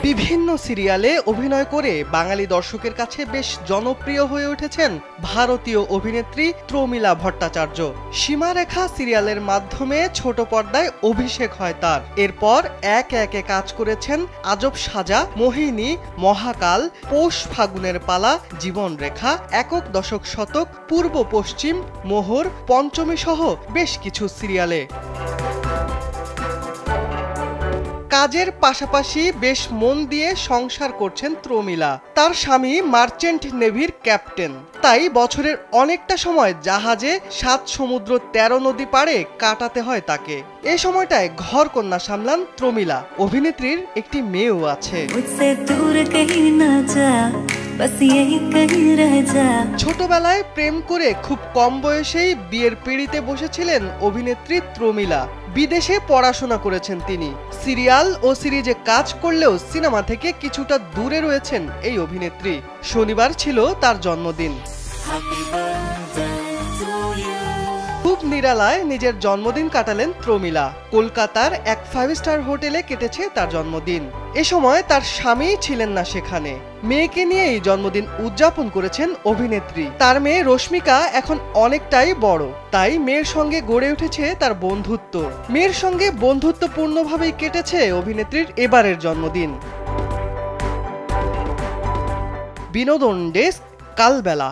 বিভিন্ন সিরিয়ালে অভিনয় করে বাঙালি দর্শকের কাছে বেশ জনপ্রিয় হয়ে উঠেছেন ভারতীয় অভিনেত্রী প্রমীলা ভট্টাচার্য। সীমারেখা সিরিয়ালের মাধ্যমে ছোট পর্দায় অভিষেক হয় তার। এরপর একে একে কাজ করেছেন আজব সাজা, মোহিনী, মহাকাল, পৌষ ফাগুনের পালা, জীবনরেখা, একক দশক শতক, পূর্ব পশ্চিম, মোহর, পঞ্চমী সহ বেশ কিছু সিরিয়ালে। কাজের পাশাপাশি বেশ মন দিয়ে সংসার করছেন প্রমীলা। তার স্বামী মার্চেন্ট নেভির ক্যাপ্টেন, তাই বছরের অনেকটা সময় জাহাজে ৭ সমুদ্র ১৩ নদী পাড়ে কাটাতে হয় তাকে। এই সময়টায় ঘর কন্যা সামলান প্রমীলা। অভিনেত্রীর একটি মেয়েও আছে। ছোটবেলায় প্রেম করে খুব কম বয়সেই বিয়ের পিঁড়িতে বসেছিলেন অভিনেত্রী প্রমীলা। বিদেশে পড়াশোনা করেছেন তিনি। সিরিয়াল ও সিরিজে কাজ করলেও সিনেমা থেকে কিছুটা দূরে রয়েছেন এই অভিনেত্রী। শনিবার ছিল তার জন্মদিন। খুব নিরালায় নিজের জন্মদিন কাটালেন প্রমীলা। কলকাতার এক 5 স্টার হোটেলে কেটেছে তার জন্মদিন। এ সময় তার স্বামী ছিলেন না সেখানে। মেয়েকে নিয়েই জন্মদিন উদযাপন করেছেন অভিনেত্রী। তার মেয়ে রশ্মিকা এখন অনেকটাই বড়, তাই মেয়ের সঙ্গে গড়ে উঠেছে তার বন্ধুত্ব। মেয়ের সঙ্গে বন্ধুত্বপূর্ণভাবেই কেটেছে অভিনেত্রীর এবারের জন্মদিন। বিনোদন ডেস্ক, কালবেলা।